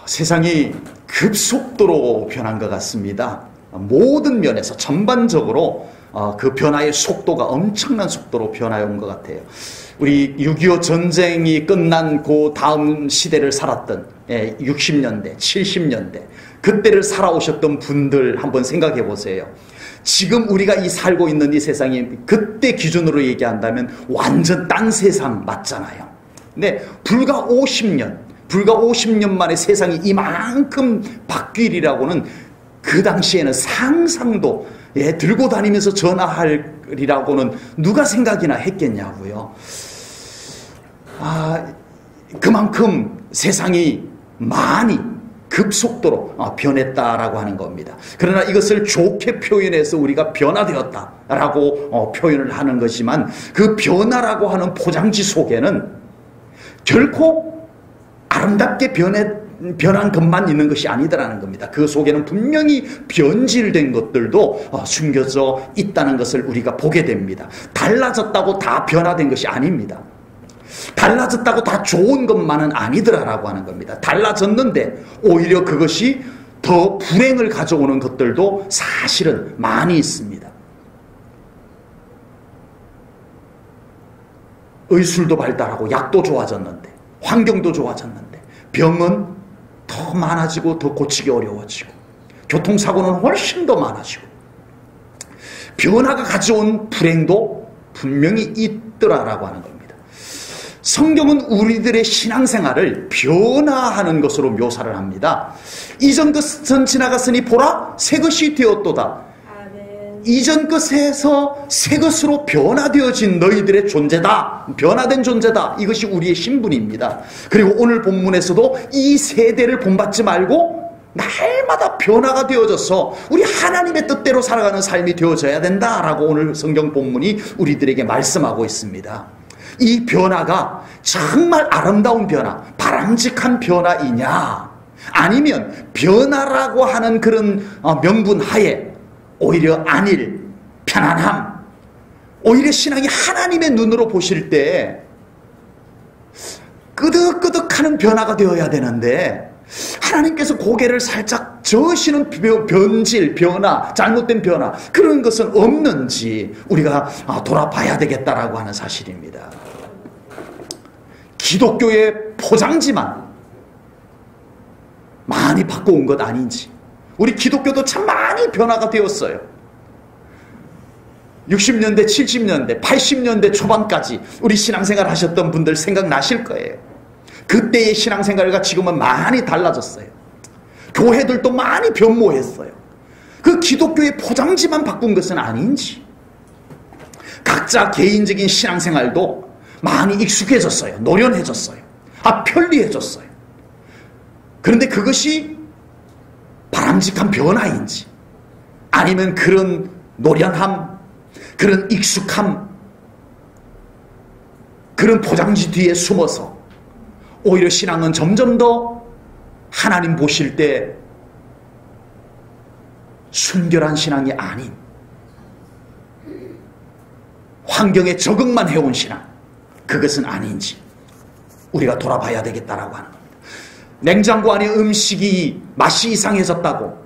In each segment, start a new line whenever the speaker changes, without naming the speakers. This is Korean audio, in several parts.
세상이 급속도로 변한 것 같습니다. 모든 면에서 전반적으로 그 변화의 속도가 엄청난 속도로 변화해 온 것 같아요. 우리 6.25 전쟁이 끝난 그 다음 시대를 살았던 60년대, 70년대 그때를 살아오셨던 분들 한번 생각해 보세요. 지금 우리가 살고 있는 이 세상이 그때 기준으로 얘기한다면 완전 딴 세상 맞잖아요. 근데 불과 50년 만에 세상이 이만큼 바뀌리라고는 그 당시에는 상상도 들고 다니면서 전화하리라고는 누가 생각이나 했겠냐고요. 그만큼 세상이 많이 급속도로 변했다라고 하는 겁니다. 그러나 이것을 좋게 표현해서 우리가 변화되었다라고 표현을 하는 거지만 그 변화라고 하는 포장지 속에는 결코 아름답게 변한 것만 있는 것이 아니더라는 겁니다. 그 속에는 분명히 변질된 것들도 숨겨져 있다는 것을 우리가 보게 됩니다. 달라졌다고 다 변화된 것이 아닙니다. 달라졌다고 다 좋은 것만은 아니더라라고 하는 겁니다. 달라졌는데 오히려 그것이 더 불행을 가져오는 것들도 사실은 많이 있습니다. 의술도 발달하고 약도 좋아졌는데 환경도 좋아졌는데 병은 더 많아지고 더 고치기 어려워지고 교통사고는 훨씬 더 많아지고 변화가 가져온 불행도 분명히 있더라라고 하는 겁니다. 성경은 우리들의 신앙생활을 변화하는 것으로 묘사를 합니다. 이전 것은 지나갔으니 보라 새 것이 되었도다. 이전 것에서 새 것으로 변화되어진 너희들의 존재다. 변화된 존재다. 이것이 우리의 신분입니다. 그리고 오늘 본문에서도 이 세대를 본받지 말고 날마다 변화가 되어져서 우리 하나님의 뜻대로 살아가는 삶이 되어져야 된다라고 오늘 성경 본문이 우리들에게 말씀하고 있습니다. 이 변화가 정말 아름다운 변화, 바람직한 변화이냐 아니면 변화라고 하는 그런 명분 하에 오히려 안일, 편안함, 오히려 신앙이 하나님의 눈으로 보실 때 끄덕끄덕하는 변화가 되어야 되는데 하나님께서 고개를 살짝 저으시는 변질, 변화, 잘못된 변화 그런 것은 없는지 우리가 돌아봐야 되겠다라고 하는 사실입니다. 기독교의 포장지만 많이 바꿔온 것 아닌지 우리 기독교도 참 많이 변화가 되었어요. 60년대, 70년대, 80년대 초반까지 우리 신앙생활 하셨던 분들 생각나실 거예요. 그때의 신앙생활과 지금은 많이 달라졌어요. 교회들도 많이 변모했어요. 그 기독교의 포장지만 바꾼 것은 아닌지 각자 개인적인 신앙생활도 많이 익숙해졌어요. 노련해졌어요. 편리해졌어요. 그런데 그것이 바람직한 변화인지 아니면 그런 노련함, 그런 익숙함, 그런 포장지 뒤에 숨어서 오히려 신앙은 점점 더 하나님 보실 때 순결한 신앙이 아닌 환경에 적응만 해온 신앙 그것은 아닌지 우리가 돌아봐야 되겠다라고 하는 겁니다. 냉장고 안에 음식이 맛이 이상해졌다고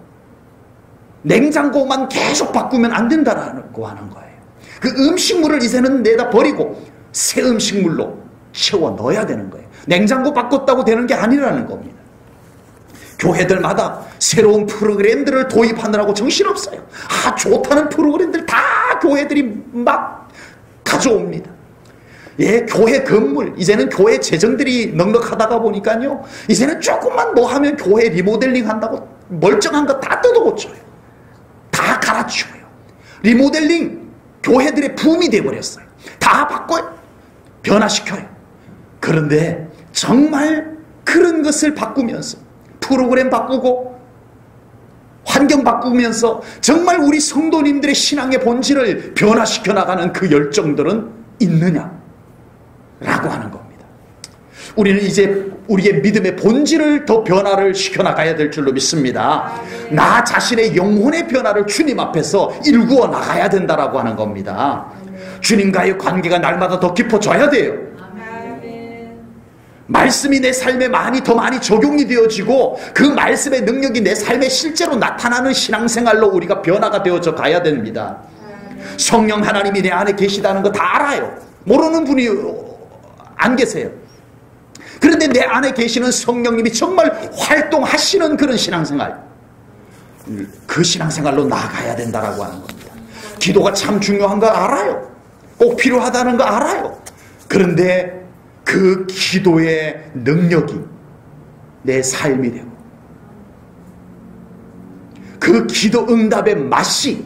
냉장고만 계속 바꾸면 안 된다라고 하는 거예요. 그 음식물을 이제는 내다 버리고 새 음식물로 채워 넣어야 되는 거예요. 냉장고 바꿨다고 되는 게 아니라는 겁니다. 교회들마다 새로운 프로그램들을 도입하느라고 정신없어요. 좋다는 프로그램들 다 교회들이 막 가져옵니다. 교회 건물, 이제는 교회 재정들이 넉넉하다가 보니까요, 이제는 조금만 뭐 하면 교회 리모델링 한다고 멀쩡한 거 다 뜯어고쳐요. 다 갈아치워요. 리모델링 교회들의 붐이 돼버렸어요. 다 바꿔요. 변화시켜요. 그런데 정말 그런 것을 바꾸면서 프로그램 바꾸고 환경 바꾸면서 정말 우리 성도님들의 신앙의 본질을 변화시켜 나가는 그 열정들은 있느냐라고 하는 겁니다. 우리는 이제 우리의 믿음의 본질을 더 변화를 시켜 나가야 될 줄로 믿습니다. 나 자신의 영혼의 변화를 주님 앞에서 일구어 나가야 된다라고 하는 겁니다. 주님과의 관계가 날마다 더 깊어져야 돼요. 말씀이 내 삶에 더 많이 적용이 되어지고 그 말씀의 능력이 내 삶에 실제로 나타나는 신앙생활로 우리가 변화가 되어져 가야 됩니다. 성령 하나님이 내 안에 계시다는 거 다 알아요. 모르는 분이 안 계세요. 그런데 내 안에 계시는 성령님이 정말 활동하시는 그런 신앙생활, 그 신앙생활로 나아가야 된다라고 하는 겁니다. 기도가 참 중요한 거 알아요. 꼭 필요하다는 거 알아요. 그런데 그 기도의 능력이 내 삶이 되고 그 기도 응답의 맛이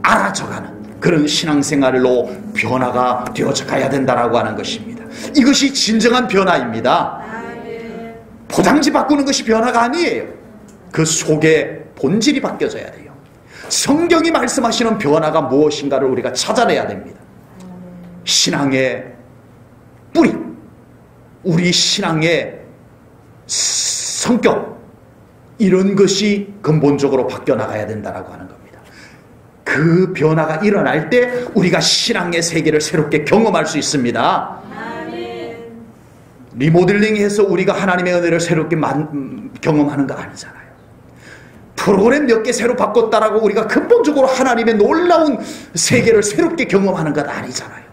알아져가는 그런 신앙생활로 변화가 되어져 가야 된다라고 하는 것입니다. 이것이 진정한 변화입니다. 포장지 바꾸는 것이 변화가 아니에요. 그 속에 본질이 바뀌어져야 돼요. 성경이 말씀하시는 변화가 무엇인가를 우리가 찾아내야 됩니다. 신앙의 뿌리, 우리 신앙의 성격, 이런 것이 근본적으로 바뀌어 나가야 된다라고 하는 겁니다. 그 변화가 일어날 때 우리가 신앙의 세계를 새롭게 경험할 수 있습니다. 리모델링해서 우리가 하나님의 은혜를 새롭게 경험하는 거 아니잖아요. 프로그램 몇 개 새로 바꿨다라고 우리가 근본적으로 하나님의 놀라운 세계를 새롭게 경험하는 것 아니잖아요.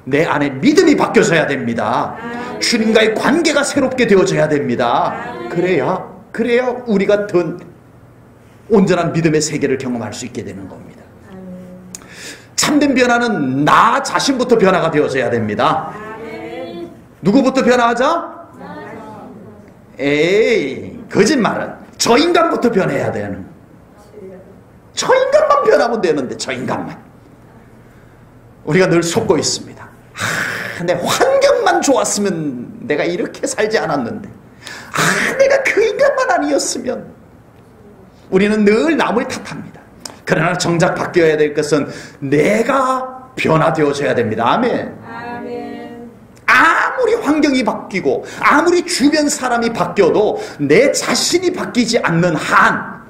내 안에 믿음이 바뀌어져야 됩니다. 주님과의 관계가 새롭게 되어져야 됩니다. 그래야 우리가 더 온전한 믿음의 세계를 경험할 수 있게 되는 겁니다. 참된 변화는 나 자신부터 변화가 되어져야 됩니다. 누구부터 변화하자? 에이, 거짓말은 저 인간부터 변해야 되는. 저 인간만 변하면 되는데, 저 인간만. 우리가 늘 속고 있습니다. 내 환경만 좋았으면 내가 이렇게 살지 않았는데, 내가 그 인간만 아니었으면. 우리는 늘 남을 탓합니다. 그러나 정작 바뀌어야 될 것은 내가 변화되어져야 됩니다. 아멘. 아무리 환경이 바뀌고 아무리 주변 사람이 바뀌어도 내 자신이 바뀌지 않는 한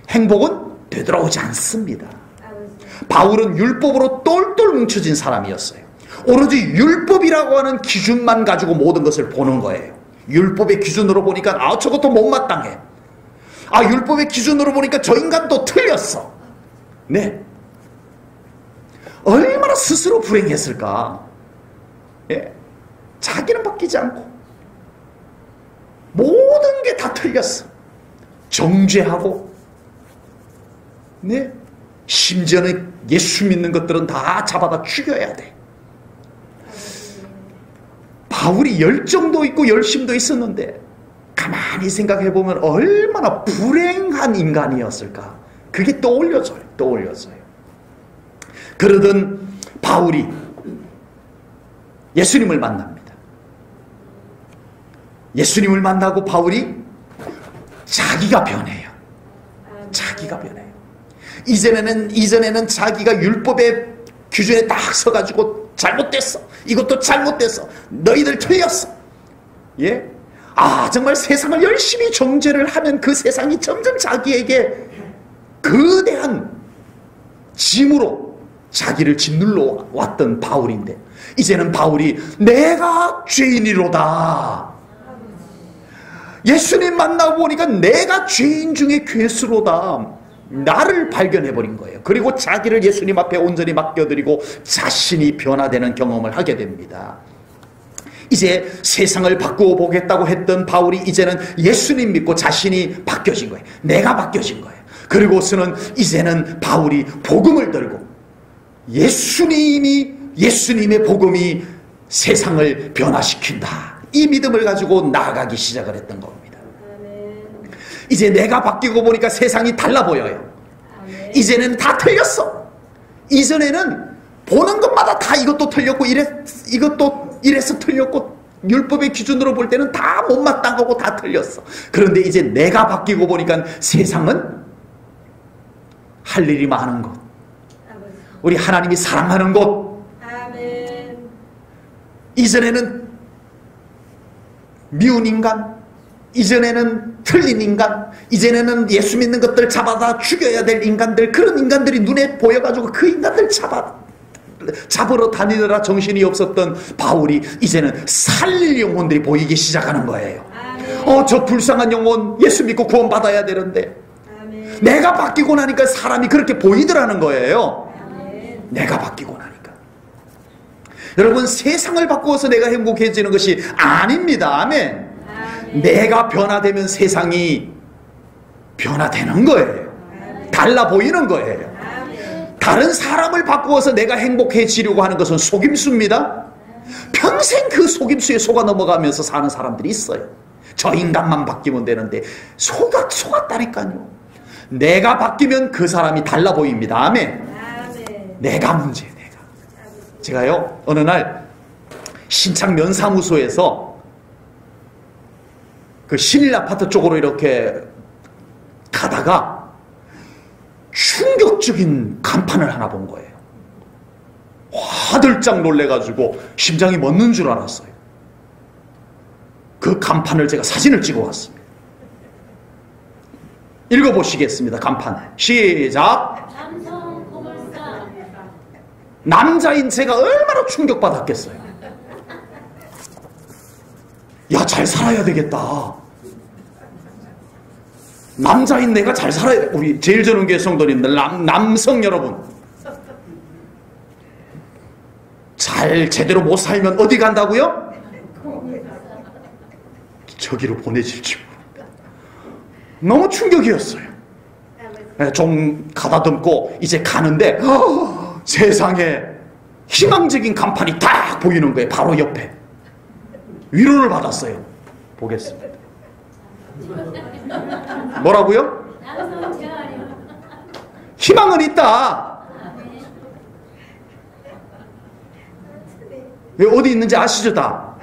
행복은 되돌아오지 않습니다. 바울은 율법으로 똘똘 뭉쳐진 사람이었어요. 오로지 율법이라고 하는 기준만 가지고 모든 것을 보는 거예요. 율법의 기준으로 보니까 저것도 못마땅해. 율법의 기준으로 보니까 저 인간도 틀렸어. 네. 얼마나 스스로 불행했을까. 예. 자기는 바뀌지 않고 모든 게 다 틀렸어. 정죄하고, 네. 심지어는 예수 믿는 것들은 다 잡아다 죽여야 돼. 바울이 열정도 있고 열심도 있었는데 가만히 생각해보면 얼마나 불행한 인간이었을까. 그게 떠올려져요. 그러던 바울이 예수님을 만납니다. 예수님을 만나고 바울이 자기가 변해요. 이전에는 자기가 율법의 기준에 딱 서가지고 잘못됐어. 이것도 잘못됐어. 너희들 틀렸어. 예? 정말 세상을 열심히 정죄를 하면 그 세상이 점점 자기에게 거대한 짐으로 자기를 짓눌러 왔던 바울인데, 이제는 바울이 내가 죄인이로다. 예수님 만나고 보니까 내가 죄인 중에 괴수로다. 나를 발견해버린 거예요. 그리고 자기를 예수님 앞에 온전히 맡겨드리고 자신이 변화되는 경험을 하게 됩니다. 이제 세상을 바꾸어 보겠다고 했던 바울이 이제는 예수님 믿고 자신이 바뀌어진 거예요. 내가 바뀌어진 거예요. 그리고서는 이제는 바울이 복음을 들고 예수님의 복음이 세상을 변화시킨다. 이 믿음을 가지고 나아가기 시작을 했던 겁니다. 이제 내가 바뀌고 보니까 세상이 달라 보여요. 이제는 다 틀렸어. 이전에는 보는 것마다 다 이것도 틀렸고 이것도 이래서 틀렸고 율법의 기준으로 볼 때는 다 못마땅하고 다 틀렸어. 그런데 이제 내가 바뀌고 보니까 세상은 할 일이 많은 것, 우리 하나님이 사랑하는 것, 이전에는 미운 인간, 이전에는 틀린 인간, 이전에는 예수 믿는 것들 잡아다 죽여야 될 인간들, 그런 인간들이 눈에 보여가지고 그 인간들 잡아 잡으러 다니느라 정신이 없었던 바울이 이제는 살릴 영혼들이 보이기 시작하는 거예요. 저 불쌍한 영혼 예수 믿고 구원받아야 되는데 내가 바뀌고 나니까 사람이 그렇게 보이더라는 거예요. 내가 바뀌고 나니까. 여러분, 세상을 바꾸어서 내가 행복해지는 것이 아닙니다. 아멘. 내가 변화되면 세상이 변화되는 거예요. 달라 보이는 거예요. 다른 사람을 바꾸어서 내가 행복해지려고 하는 것은 속임수입니다. 평생 그 속임수에 속아 넘어가면서 사는 사람들이 있어요. 저 인간만 바뀌면 되는데 속았다니까요. 내가 바뀌면 그 사람이 달라 보입니다. 아멘. 내가 문제예요. 제가요 어느 날 신창 면사무소에서 그 신일 아파트 쪽으로 이렇게 가다가 충격적인 간판을 하나 본 거예요. 화들짝 놀래가지고 심장이 멎는 줄 알았어요. 그 간판을 제가 사진을 찍어 왔습니다. 읽어보시겠습니다. 간판 시작. 남자인 제가 얼마나 충격받았겠어요. 야, 잘 살아야 되겠다. 남자인 내가 잘 살아야 돼. 우리 제일전원교회 성도님들, 남성 여러분, 잘 제대로 못 살면 어디 간다고요? 저기로 보내질지 모릅니다. 너무 충격이었어요. 좀 가다듬고 이제 가는데 세상에 희망적인 간판이 딱 보이는 거예요. 바로 옆에. 위로를 받았어요. 보겠습니다. 뭐라고요? 희망은 있다. 어디 있는지 아시죠? 다?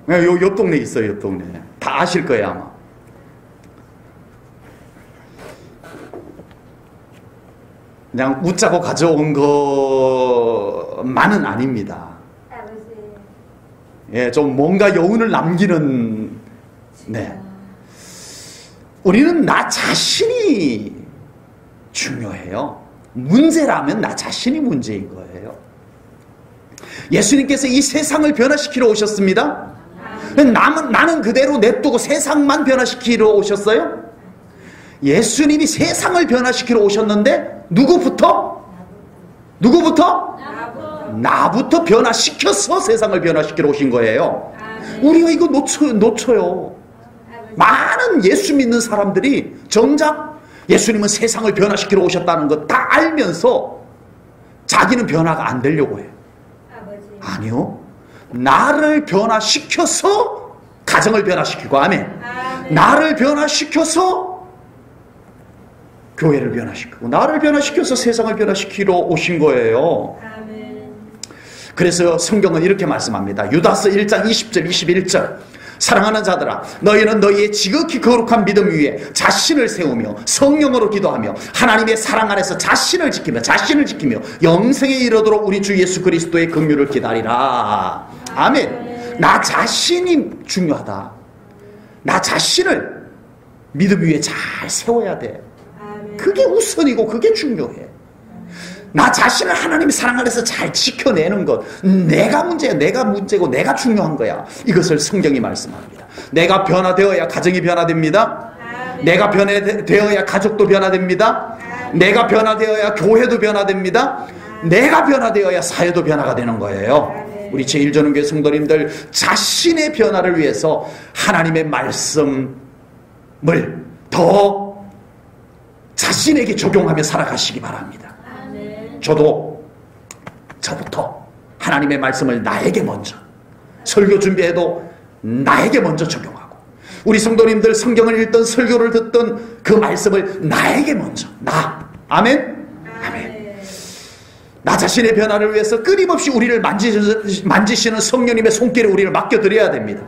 옆 동네에 있어요. 옆 동네. 다 아실 거예요 아마. 그냥 웃자고 가져온 것만은 아닙니다. 예, 좀 뭔가 여운을 남기는, 네. 우리는 나 자신이 중요해요. 문제라면 나 자신이 문제인 거예요. 예수님께서 이 세상을 변화시키러 오셨습니다. 나는 그대로 냅두고 세상만 변화시키러 오셨어요? 예수님이 세상을 변화시키러 오셨는데 누구부터? 나부터 변화시켜서 세상을 변화시키러 오신 거예요. 우리가 이거 놓쳐요. 많은 예수 믿는 사람들이 정작 예수님은 세상을 변화시키러 오셨다는 거 다 알면서 자기는 변화가 안 되려고 해요. 아니요. 나를 변화시켜서 가정을 변화시키고, 아멘. 나를 변화시켜서 교회를 변화시키고, 나를 변화시켜서 세상을 변화시키러 오신 거예요. 그래서 성경은 이렇게 말씀합니다. 유다서 1장 20절 21절. 사랑하는 자들아, 너희는 너희의 지극히 거룩한 믿음 위에 자신을 세우며 성령으로 기도하며 하나님의 사랑 안에서 자신을 지키며 영생에 이르도록 우리 주 예수 그리스도의 긍휼을 기다리라. 아멘. 나 자신이 중요하다. 나 자신을 믿음 위에 잘 세워야 돼. 그게 우선이고 그게 중요해. 나 자신을 하나님의 사랑 안에서 잘 지켜내는 것, 내가 문제야. 내가 문제고 내가 중요한 거야. 이것을 성경이 말씀합니다. 내가 변화되어야 가정이 변화됩니다. 내가 변화되어야 가족도 변화됩니다. 내가 변화되어야 교회도 변화됩니다. 내가 변화되어야 사회도 변화가 되는 거예요. 우리 제1전원교회 성도님들, 자신의 변화를 위해서 하나님의 말씀을 더 자신에게 적용하며 살아가시기 바랍니다. 저부터 하나님의 말씀을 나에게 먼저, 설교 준비해도 나에게 먼저 적용하고, 우리 성도님들 성경을 읽던 설교를 듣던 그 말씀을 나에게 먼저, 아멘? 아멘. 나 자신의 변화를 위해서 끊임없이 우리를 만지시는 성령님의 손길에 우리를 맡겨드려야 됩니다.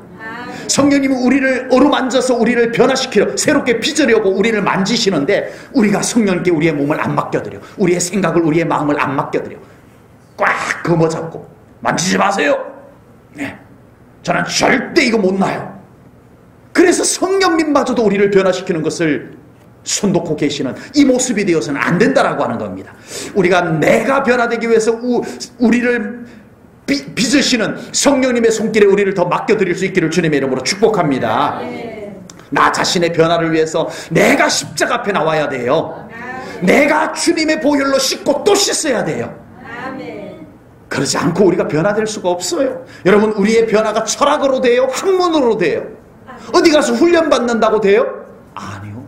성령님은 우리를 어루만져서 우리를 변화시키려, 새롭게 빚으려고 우리를 만지시는데, 우리가 성령님께 우리의 몸을 안 맡겨드려, 우리의 생각을, 우리의 마음을 안 맡겨드려 꽉 거머잡고 만지지 마세요. 네, 저는 절대 이거 못 놔요. 그래서 성령님마저도 우리를 변화시키는 것을 손놓고 계시는 이 모습이 되어서는 안 된다라고 하는 겁니다. 우리가 내가 변화되기 위해서 우리를 빚으시는 성령님의 손길에 우리를 더 맡겨드릴 수 있기를 주님의 이름으로 축복합니다. 나 자신의 변화를 위해서 내가 십자가 앞에 나와야 돼요. 내가 주님의 보혈로 씻고 또 씻어야 돼요. 그러지 않고 우리가 변화될 수가 없어요. 여러분, 우리의 변화가 철학으로 돼요? 학문으로 돼요? 어디 가서 훈련받는다고 돼요? 아니요.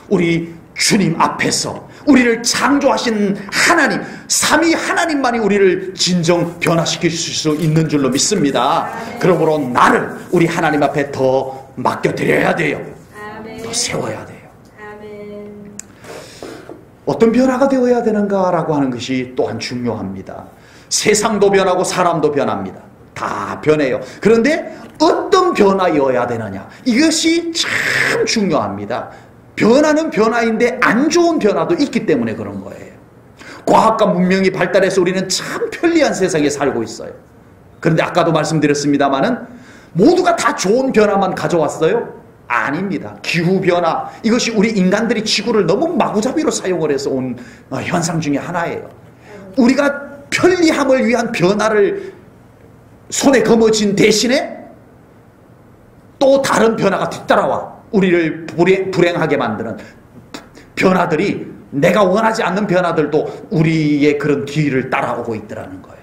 우리 주님 앞에서 우리를 창조하신 하나님, 삼위 하나님만이 우리를 진정 변화시킬 수 있는 줄로 믿습니다. 그러므로 나를 우리 하나님 앞에 더 맡겨드려야 돼요. 더 세워야 돼요. 어떤 변화가 되어야 되는가라고 하는 것이 또한 중요합니다. 세상도 변하고 사람도 변합니다. 다 변해요. 그런데 어떤 변화여야 되느냐, 이것이 참 중요합니다. 변화는 변화인데 안 좋은 변화도 있기 때문에 그런 거예요. 과학과 문명이 발달해서 우리는 참 편리한 세상에 살고 있어요. 그런데 아까도 말씀드렸습니다마는 모두가 다 좋은 변화만 가져왔어요? 아닙니다. 기후변화, 이것이 우리 인간들이 지구를 너무 마구잡이로 사용을 해서 온 현상 중에 하나예요. 우리가 편리함을 위한 변화를 손에 거머쥔 대신에 또 다른 변화가 뒤따라와 우리를 불행하게 만드는 변화들이, 내가 원하지 않는 변화들도 우리의 그런 뒤를 따라오고 있더라는 거예요.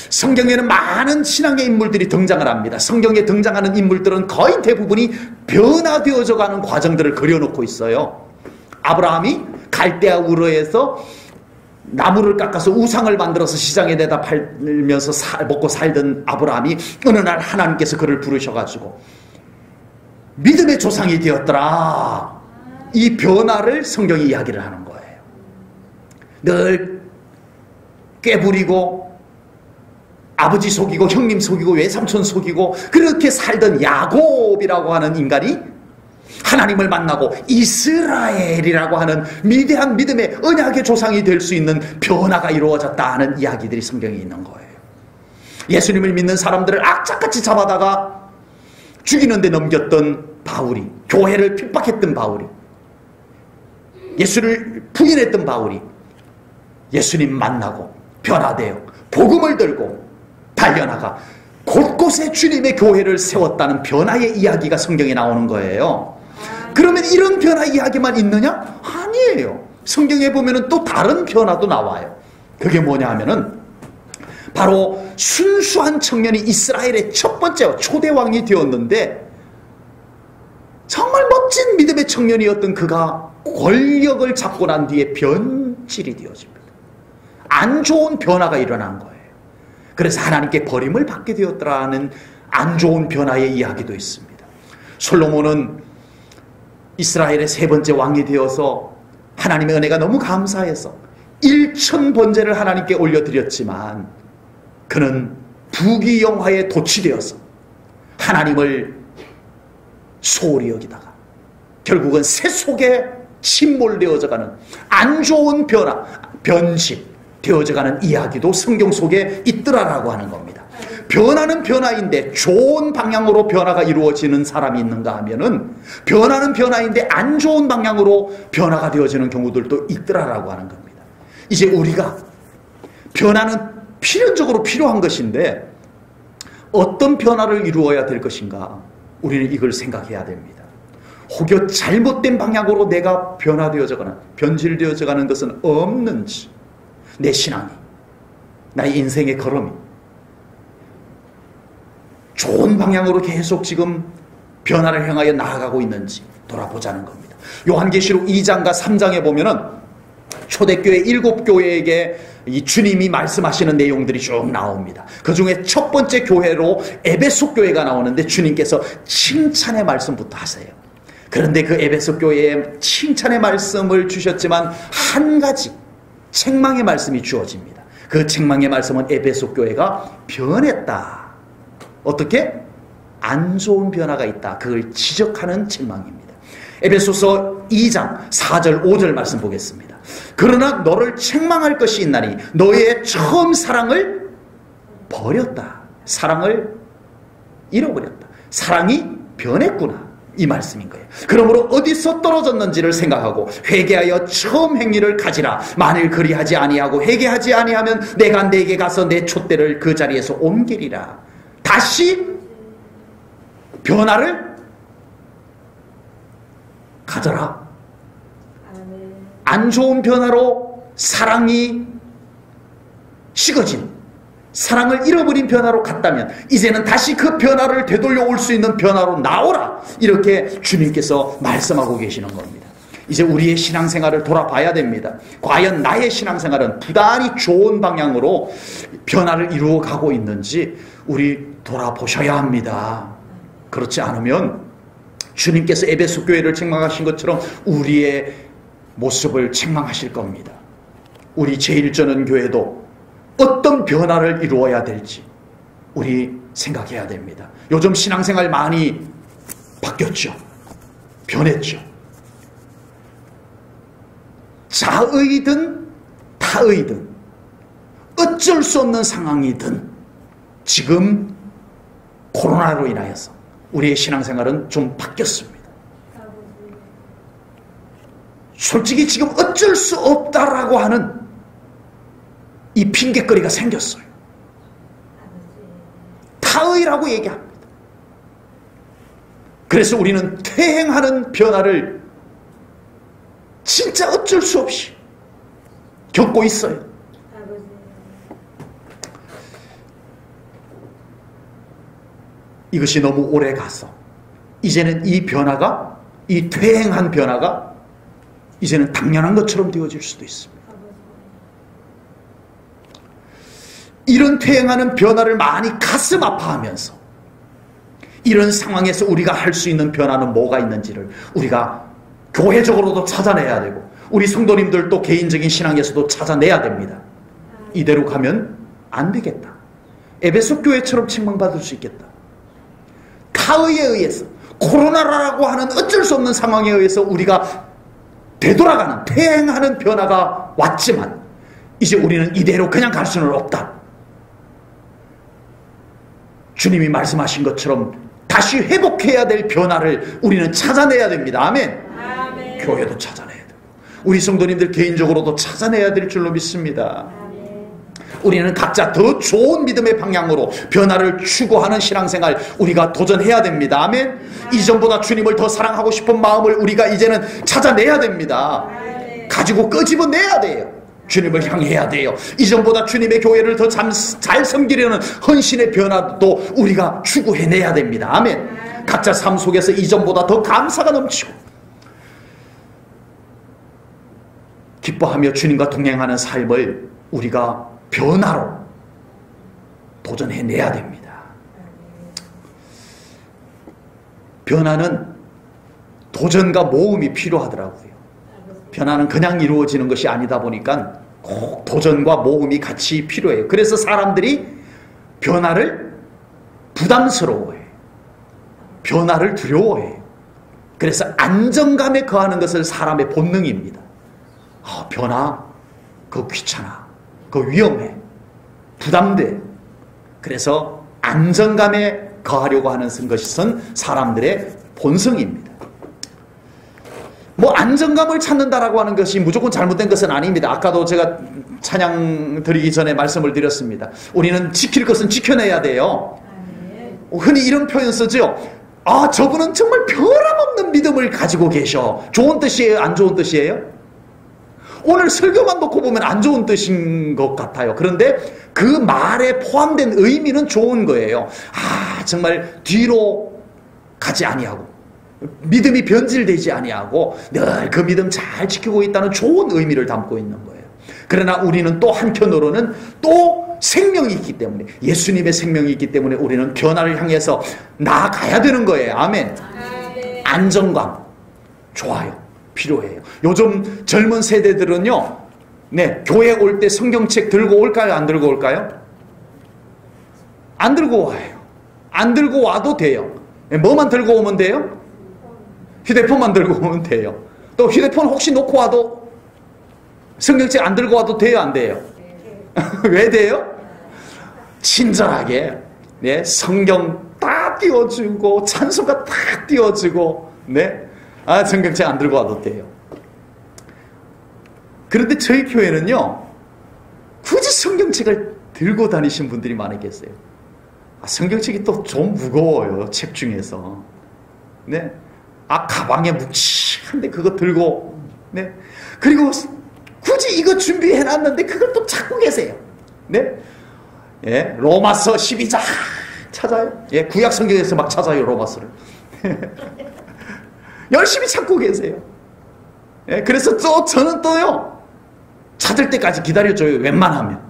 성경에는 많은 신앙의 인물들이 등장을 합니다. 성경에 등장하는 인물들은 거의 대부분이 변화되어져 가는 과정들을 그려놓고 있어요. 아브라함이 갈대아 우르에서 나무를 깎아서 우상을 만들어서 시장에 내다 팔면서 먹고 살던 아브라함이 어느 날 하나님께서 그를 부르셔가지고 믿음의 조상이 되었더라. 이 변화를 성경이 이야기를 하는 거예요. 늘 꾀부리고 아버지 속이고 형님 속이고 외삼촌 속이고 그렇게 살던 야곱이라고 하는 인간이 하나님을 만나고 이스라엘이라고 하는 위대한 믿음의 언약의 조상이 될 수 있는 변화가 이루어졌다 하는 이야기들이 성경에 있는 거예요. 예수님을 믿는 사람들을 악착같이 잡아다가 죽이는데 넘겼던 바울이, 교회를 핍박했던 바울이, 예수를 부인했던 바울이 예수님 만나고 변화되어 복음을 들고 달려나가 곳곳에 주님의 교회를 세웠다는 변화의 이야기가 성경에 나오는 거예요. 그러면 이런 변화 이야기만 있느냐? 아니에요. 성경에 보면은 또 다른 변화도 나와요. 그게 뭐냐 하면은 바로 순수한 청년이 이스라엘의 첫 번째 초대왕이 되었는데 정말 멋진 믿음의 청년이었던 그가 권력을 잡고 난 뒤에 변질이 되어집니다. 안 좋은 변화가 일어난 거예요. 그래서 하나님께 버림을 받게 되었더라는 안 좋은 변화의 이야기도 있습니다. 솔로몬은 이스라엘의 세 번째 왕이 되어서 하나님의 은혜가 너무 감사해서 1000번제를 하나님께 올려드렸지만 그는 부귀영화에 도취되어서 하나님을 소홀히 여기다가 결국은 새 속에 침몰되어져가는 안 좋은 변화, 변질 되어져가는 이야기도 성경 속에 있더라라고 하는 겁니다. 변화는 변화인데 좋은 방향으로 변화가 이루어지는 사람이 있는가 하면은 변화는 변화인데 안 좋은 방향으로 변화가 되어지는 경우들도 있더라라고 하는 겁니다. 이제 우리가 변화는 필연적으로 필요한 것인데 어떤 변화를 이루어야 될 것인가, 우리는 이걸 생각해야 됩니다. 혹여 잘못된 방향으로 내가 변화되어져가는, 변질되어져가는 것은 없는지, 내 신앙이, 나의 인생의 걸음이 좋은 방향으로 계속 지금 변화를 향하여 나아가고 있는지 돌아보자는 겁니다. 요한계시록 2장과 3장에 보면은 초대교회 7교회에게 이 주님이 말씀하시는 내용들이 쭉 나옵니다. 그 중에 첫 번째 교회로 에베소 교회가 나오는데 주님께서 칭찬의 말씀부터 하세요. 그런데 그 에베소 교회에 칭찬의 말씀을 주셨지만 한 가지 책망의 말씀이 주어집니다. 그 책망의 말씀은 에베소 교회가 변했다. 어떻게? 안 좋은 변화가 있다. 그걸 지적하는 책망입니다. 에베소서 2장 4절 5절 말씀 보겠습니다. 그러나 너를 책망할 것이 있나니 너의 처음 사랑을 버렸다. 사랑을 잃어버렸다. 사랑이 변했구나. 이 말씀인 거예요. 그러므로 어디서 떨어졌는지를 생각하고 회개하여 처음 행위를 가지라. 만일 그리하지 아니하고 회개하지 아니하면 내가 내게 가서 내 촛대를 그 자리에서 옮기리라. 다시 변화를 가져라. 안 좋은 변화로 사랑이 식어진, 사랑을 잃어버린 변화로 갔다면 이제는 다시 그 변화를 되돌려 올 수 있는 변화로 나오라. 이렇게 주님께서 말씀하고 계시는 겁니다. 이제 우리의 신앙생활을 돌아봐야 됩니다. 과연 나의 신앙생활은 부단히 좋은 방향으로 변화를 이루어 가고 있는지 우리 돌아보셔야 합니다. 그렇지 않으면 주님께서 에베소 교회를 책망하신 것처럼 우리의 모습을 책망하실 겁니다. 우리 제1전원 교회도 어떤 변화를 이루어야 될지 우리 생각해야 됩니다. 요즘 신앙생활 많이 바뀌었죠. 변했죠. 자의든 타의든 어쩔 수 없는 상황이든 지금 코로나로 인하여서 우리의 신앙생활은 좀 바뀌었습니다. 솔직히 지금 어쩔 수 없다라고 하는 이 핑계거리가 생겼어요. 타의라고 얘기합니다. 그래서 우리는 퇴행하는 변화를 진짜 어쩔 수 없이 겪고 있어요. 이것이 너무 오래 가서 이제는 이 변화가, 이 퇴행한 변화가 이제는 당연한 것처럼 되어질 수도 있습니다. 이런 퇴행하는 변화를 많이 가슴 아파하면서 이런 상황에서 우리가 할 수 있는 변화는 뭐가 있는지를 우리가 교회적으로도 찾아내야 되고 우리 성도님들도 개인적인 신앙에서도 찾아내야 됩니다. 이대로 가면 안 되겠다. 에베소 교회처럼 책망받을 수 있겠다. 타의에 의해서, 코로나라고 하는 어쩔 수 없는 상황에 의해서 우리가 되돌아가는, 퇴행하는 변화가 왔지만 이제 우리는 이대로 그냥 갈 수는 없다. 주님이 말씀하신 것처럼 다시 회복해야 될 변화를 우리는 찾아내야 됩니다. 아멘. 아멘. 교회도 찾아내야 되고 우리 성도님들 개인적으로도 찾아내야 될 줄로 믿습니다. 아멘. 우리는 각자 더 좋은 믿음의 방향으로 변화를 추구하는 신앙생활 우리가 도전해야 됩니다. 아멘. 아멘. 이전보다 주님을 더 사랑하고 싶은 마음을 우리가 이제는 찾아내야 됩니다. 아멘. 가지고 끄집어내야 돼요. 주님을 향해야 돼요. 이전보다 주님의 교회를 더 잘 섬기려는 헌신의 변화도 우리가 추구해내야 됩니다. 아멘. 각자 삶 속에서 이전보다 더 감사가 넘치고 기뻐하며 주님과 동행하는 삶을 우리가 변화로 도전해내야 됩니다. 변화는 도전과 모험이 필요하더라고요. 변화는 그냥 이루어지는 것이 아니다 보니까 꼭 도전과 모험이 같이 필요해요. 그래서 사람들이 변화를 부담스러워해요. 변화를 두려워해요. 그래서 안정감에 거하는 것을 사람의 본능입니다. 변화, 그거 귀찮아. 그거 위험해. 부담돼. 그래서 안정감에 거하려고 하는 것은 사람들의 본성입니다. 안정감을 찾는다라고 하는 것이 무조건 잘못된 것은 아닙니다. 아까도 제가 찬양 드리기 전에 말씀을 드렸습니다. 우리는 지킬 것은 지켜내야 돼요. 흔히 이런 표현 쓰죠. 저분은 정말 변함없는 믿음을 가지고 계셔. 좋은 뜻이에요? 안 좋은 뜻이에요? 오늘 설교만 놓고 보면 안 좋은 뜻인 것 같아요. 그런데 그 말에 포함된 의미는 좋은 거예요. 정말 뒤로 가지 아니하고 믿음이 변질되지 아니하고 늘 그 믿음 잘 지키고 있다는 좋은 의미를 담고 있는 거예요. 그러나 우리는 또 한편으로는 또 생명이 있기 때문에, 예수님의 생명이 있기 때문에 우리는 변화를 향해서 나아가야 되는 거예요. 아멘. 안정감 좋아요. 필요해요. 요즘 젊은 세대들은요, 교회 올 때 성경책 들고 올까요? 안 들고 올까요? 안 들고 와요. 안 들고 와도 돼요. 뭐만 들고 오면 돼요? 휴대폰만 들고 오면 돼요. 또 휴대폰 혹시 놓고 와도 성경책 안 들고 와도 돼요? 안 돼요? 왜 돼요? 친절하게 성경 딱 딱 띄워주고 찬송가 딱 띄워주고 네, 성경책 안 들고 와도 돼요. 그런데 저희 교회는요 굳이 성경책을 들고 다니신 분들이 많이 계세요. 성경책이 또 좀 무거워요. 책 중에서. 네. 가방에 묵직한데 그거 들고, 네. 그리고 굳이 이거 준비해놨는데 그걸 또 찾고 계세요. 네. 예. 로마서 12장 찾아요. 예. 구약 성경에서 막 찾아요. 로마서를. 열심히 찾고 계세요. 예. 그래서 또 저는 또요. 찾을 때까지 기다려줘요. 웬만하면.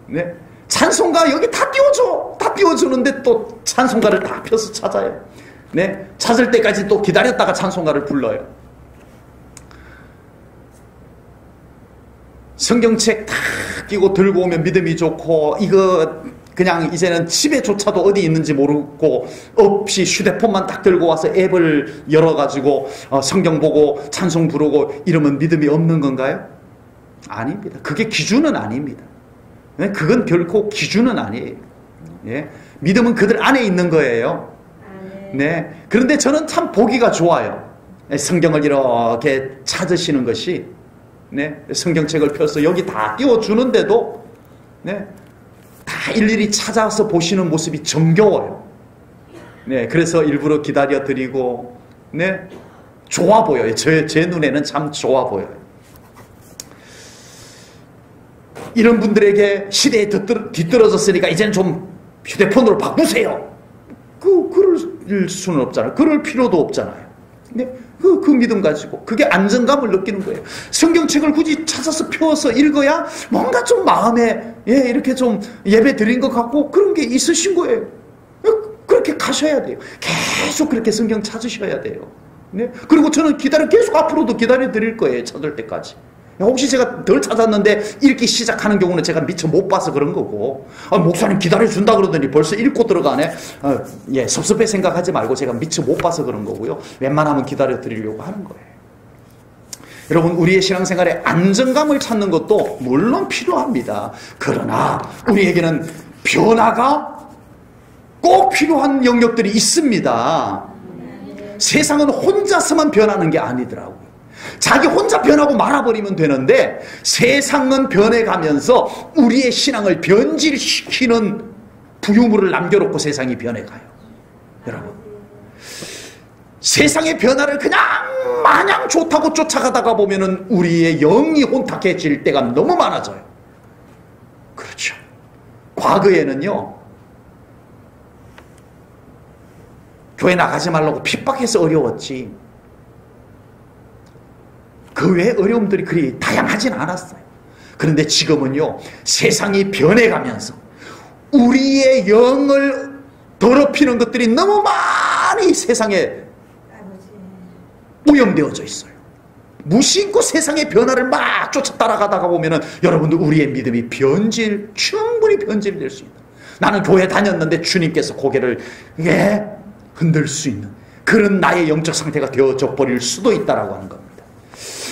네. 찬송가 여기 다 띄워줘. 다 띄워주는데 또 찬송가를 다 펴서 찾아요. 네. 찾을 때까지 또 기다렸다가 찬송가를 불러요. 성경책 다 끼고 들고 오면 믿음이 좋고, 이거 그냥 이제는 집에조차도 어디 있는지 모르고 없이 휴대폰만 딱 들고 와서 앱을 열어가지고 성경 보고 찬송 부르고 이러면 믿음이 없는 건가요? 아닙니다. 그게 기준은 아닙니다. 그건 결코 기준은 아니에요. 예. 믿음은 그들 안에 있는 거예요. 네. 그런데 저는 참 보기가 좋아요. 성경을 이렇게 찾으시는 것이, 네. 성경책을 펴서 여기 다 띄워주는데도, 네. 다 일일이 찾아서 보시는 모습이 정겨워요. 네. 그래서 일부러 기다려 드리고, 네. 좋아 보여요. 제 눈에는 참 좋아 보여요. 이런 분들에게 시대에 뒤떨어졌으니까 이제는 좀 휴대폰으로 바꾸세요. 그럴 수는 없잖아요. 그럴 필요도 없잖아요. 근데 그 믿음 가지고 그게 안정감을 느끼는 거예요. 성경책을 굳이 찾아서 펴서 읽어야 뭔가 좀 마음에 이렇게 좀 예배 드린 것 같고 그런 게 있으신 거예요. 그렇게 가셔야 돼요. 계속 그렇게 성경 찾으셔야 돼요. 네? 그리고 저는 계속 앞으로도 기다려 드릴 거예요. 찾을 때까지. 혹시 제가 덜 찾았는데 읽기 시작하는 경우는 제가 미처 못 봐서 그런 거고, 목사님 기다려준다 그러더니 벌써 읽고 들어가네. 섭섭해 생각하지 말고 제가 미처 못 봐서 그런 거고요. 웬만하면 기다려 드리려고 하는 거예요. 여러분, 우리의 신앙생활에 안정감을 찾는 것도 물론 필요합니다. 그러나 우리에게는 변화가 꼭 필요한 영역들이 있습니다. 세상은 혼자서만 변하는 게 아니더라고요. 자기 혼자 변하고 말아버리면 되는데 세상은 변해가면서 우리의 신앙을 변질시키는 부유물을 남겨놓고 세상이 변해가요. 여러분, 세상의 변화를 그냥 마냥 좋다고 쫓아가다가 보면은 우리의 영이 혼탁해질 때가 너무 많아져요. 그렇죠. 과거에는요, 교회 나가지 말라고 핍박해서 어려웠지, 그 외에 어려움들이 그리 다양하진 않았어요. 그런데 지금은요, 세상이 변해가면서 우리의 영을 더럽히는 것들이 너무 많이 세상에 오염되어져 있어요. 무심코 세상의 변화를 막 쫓아 따라가다가 보면은 여러분들 우리의 믿음이 충분히 변질될 수 있다. 나는 교회 다녔는데 주님께서 고개를 흔들 수 있는 그런 나의 영적 상태가 되어져 버릴 수도 있다라고 하는 겁니다.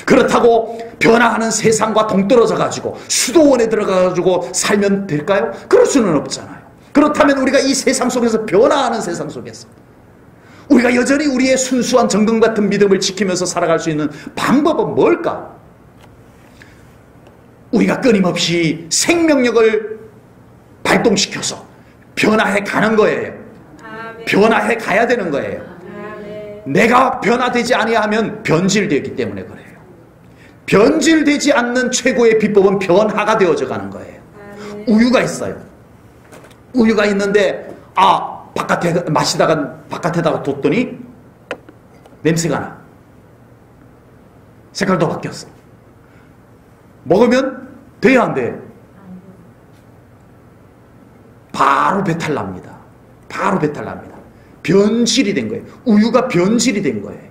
그렇다고 변화하는 세상과 동떨어져 가지고 수도원에 들어가 가지고 살면 될까요? 그럴 수는 없잖아요. 그렇다면 우리가 이 세상 속에서, 변화하는 세상 속에서 우리가 여전히 우리의 순수한 정금 같은 믿음을 지키면서 살아갈 수 있는 방법은 뭘까? 우리가 끊임없이 생명력을 발동시켜서 변화해 가는 거예요. 변화해 가야 되는 거예요. 내가 변화되지 아니하면 변질되기 때문에 그래요. 변질되지 않는 최고의 비법은 변화가 되어져 가는 거예요. 우유가 있어요. 우유가 있는데 바깥에 마시다가 바깥에다가 뒀더니 냄새가 나. 색깔도 바뀌었어. 먹으면 돼야 안 돼? 바로 배탈 납니다. 바로 배탈 납니다. 변질이 된 거예요. 우유가 변질이 된 거예요.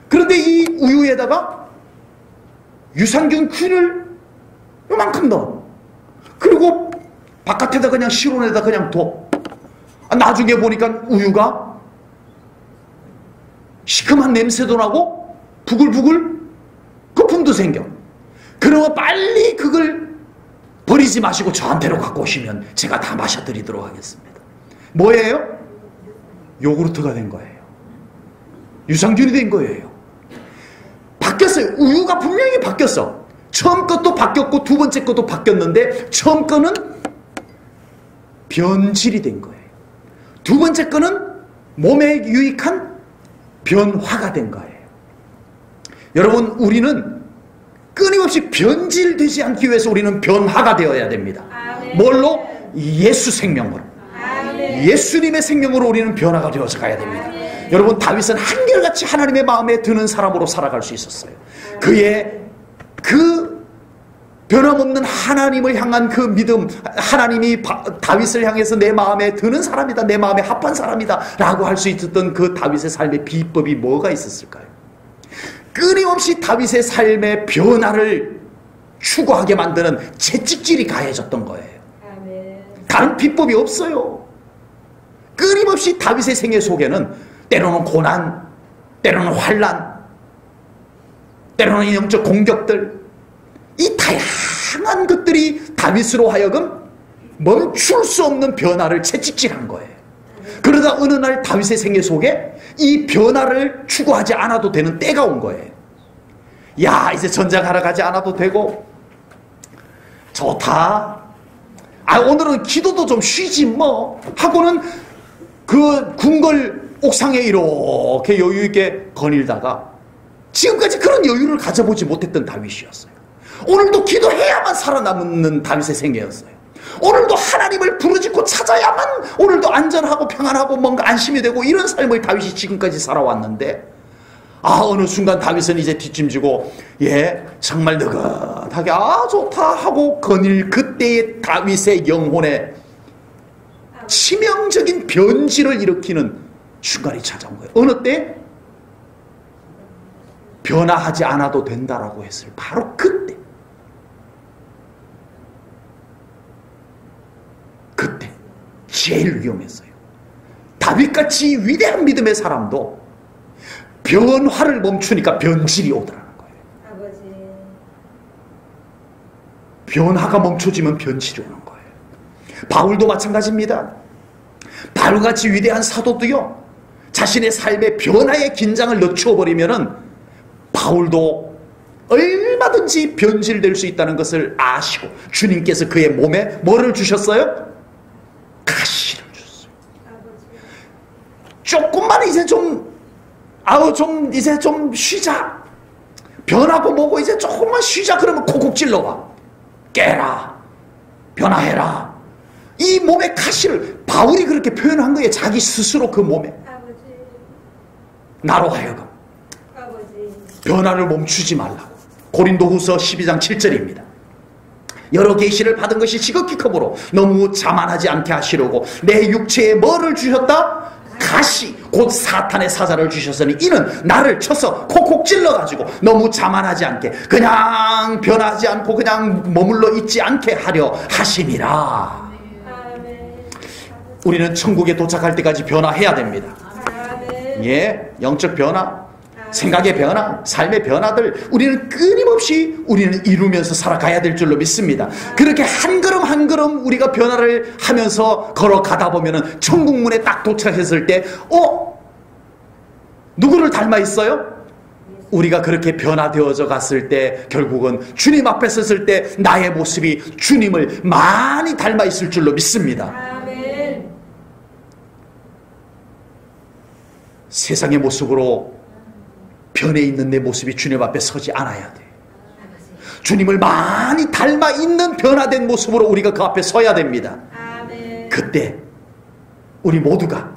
그런데 이 우유에다가 유산균 균을 요만큼 넣어. 그리고 바깥에다 그냥 실온에다 그냥 둬. 나중에 보니까 우유가 시큼한 냄새도 나고 부글부글 거품도 생겨. 그러면 빨리 그걸 버리지 마시고 저한테로 갖고 오시면 제가 다 마셔드리도록 하겠습니다. 뭐예요? 요구르트가 된 거예요. 유산균이 된 거예요. 바뀌었어요. 우유가 분명히 바뀌었어. 처음 것도 바뀌었고 두 번째 것도 바뀌었는데 처음 거는 변질이 된 거예요. 두 번째 거는 몸에 유익한 변화가 된 거예요. 여러분, 우리는 끊임없이 변질되지 않기 위해서 우리는 변화가 되어야 됩니다.
아멘.
뭘로? 예수 생명으로.
아멘.
예수님의 생명으로 우리는 변화가 되어서 가야 됩니다.
아멘.
여러분, 다윗은 한결같이 하나님의 마음에 드는 사람으로 살아갈 수 있었어요. 그의 그 변함없는 하나님을 향한 그 믿음, 하나님이 다윗을 향해서 내 마음에 드는 사람이다, 내 마음에 합한 사람이다 라고 할 수 있었던 그 다윗의 삶의 비법이 뭐가 있었을까요? 끊임없이 다윗의 삶의 변화를 추구하게 만드는 채찍질이 가해졌던 거예요.
아멘.
다른 비법이 없어요. 끊임없이 다윗의 생애 속에는 때로는 고난, 때로는 환난, 때로는 영적 공격들, 이 다양한 것들이 다윗으로 하여금 멈출 수 없는 변화를 채찍질한 거예요. 그러다 어느 날 다윗의 생애 속에 이 변화를 추구하지 않아도 되는 때가 온 거예요. 야, 이제 전쟁하러 가지 않아도 되고 좋다. 오늘은 기도도 좀 쉬지 뭐 하고는 그 궁궐 옥상에 이렇게 여유 있게 거닐다가 지금까지 그런 여유를 가져보지 못했던 다윗이었어요. 오늘도 기도해야만 살아남는 다윗의 생애였어요. 오늘도 하나님을 부르짖고 찾아야만 오늘도 안전하고 평안하고 뭔가 안심이 되고 이런 삶을 다윗이 지금까지 살아왔는데, 어느 순간 다윗은 이제 뒷짐지고 정말 느긋하게 좋다 하고 거닐 그때의 다윗의 영혼에 치명적인 변질을 일으키는 순간이 찾아온 거예요. 어느 때? 변화하지 않아도 된다라고 했을 바로 그때. 그때 제일 위험했어요. 다윗같이 위대한 믿음의 사람도 변화를 멈추니까 변질이 오더라는 거예요.
아버지.
변화가 멈춰지면 변질이 오는 거예요. 바울도 마찬가지입니다. 바울같이 위대한 사도도요, 자신의 삶의 변화에 긴장을 늦춰버리면은 바울도 얼마든지 변질될 수 있다는 것을 아시고 주님께서 그의 몸에 뭐를 주셨어요? 가시를 주셨어요. 조금만 이제 이제 좀 쉬자. 변하고 뭐고 이제 조금만 쉬자. 그러면 콕콕 찔러와. 깨라. 변화해라. 이 몸의 가시를 바울이 그렇게 표현한 거예요. 자기 스스로 그 몸에.
아버지.
나로 하여금
아버지.
변화를 멈추지 말라고. 고린도후서 12장 7절입니다. 여러 계시를 받은 것이 지극히 크므로 너무 자만하지 않게 하시려고 내 육체에 뭐를 주셨다? 가시, 곧 사탄의 사자를 주셨으니 이는 나를 쳐서 콕콕 찔러가지고 너무 자만하지 않게, 그냥 변하지 않고 그냥 머물러 있지 않게 하려 하심이라.
아멘.
우리는 천국에 도착할 때까지 변화해야 됩니다.
아멘.
영적 변화, 생각의 변화, 삶의 변화들 우리는 끊임없이 우리는 이루면서 살아가야 될 줄로 믿습니다. 그렇게 한 걸음 한 걸음 우리가 변화를 하면서 걸어가다 보면은 천국문에 딱 도착했을 때 누구를 닮아 있어요? 우리가 그렇게 변화되어져 갔을 때 결국은 주님 앞에 섰을 때 나의 모습이 주님을 많이 닮아 있을 줄로 믿습니다.
아멘.
세상의 모습으로 변해 있는 내 모습이 주님 앞에 서지 않아야 돼. 주님을 많이 닮아 있는 변화된 모습으로 우리가 그 앞에 서야 됩니다.
아멘.
그때 우리 모두가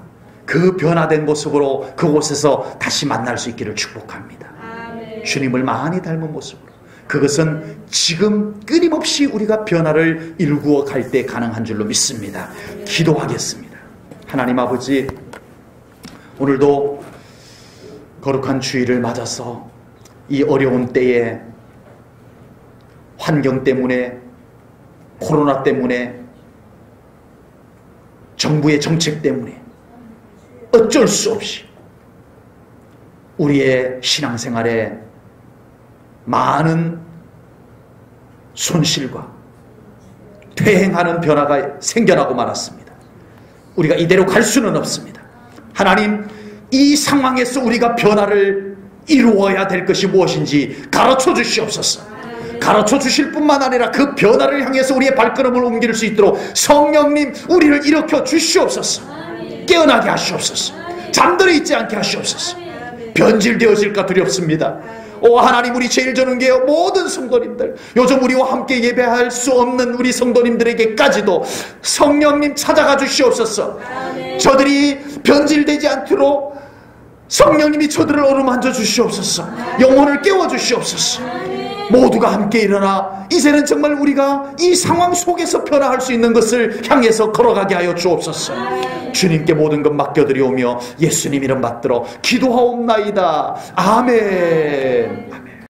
그 변화된 모습으로 그곳에서 다시 만날 수 있기를 축복합니다.
아멘.
주님을 많이 닮은 모습으로. 그것은 지금 끊임없이 우리가 변화를 일구어 갈 때 가능한 줄로 믿습니다. 기도하겠습니다. 하나님 아버지, 오늘도 거룩한 주일을 맞아서 이 어려운 때에 환경 때문에, 코로나 때문에, 정부의 정책 때문에 어쩔 수 없이 우리의 신앙생활에 많은 손실과 퇴행하는 변화가 생겨나고 말았습니다. 우리가 이대로 갈 수는 없습니다. 하나님, 이 상황에서 우리가 변화를 이루어야 될 것이 무엇인지 가르쳐 주시옵소서. 가르쳐 주실 뿐만 아니라 그 변화를 향해서 우리의 발걸음을 옮길 수 있도록 성령님, 우리를 일으켜 주시옵소서. 깨어나게 하시옵소서. 잠들어 있지 않게 하시옵소서. 변질되어질까 두렵습니다. 오 하나님, 우리 제일전은교회 모든 성도님들, 요즘 우리와 함께 예배할 수 없는 우리 성도님들에게까지도 성령님 찾아가 주시옵소서. 저들이 변질되지 않도록 성령님이 저들을 어루만져 주시옵소서. 영혼을 깨워 주시옵소서. 모두가 함께 일어나 이제는 정말 우리가 이 상황 속에서 변화할 수 있는 것을 향해서 걸어가게 하여 주옵소서. 주님께 모든 것 맡겨드리오며 예수님 이름 받들어 기도하옵나이다. 아멘.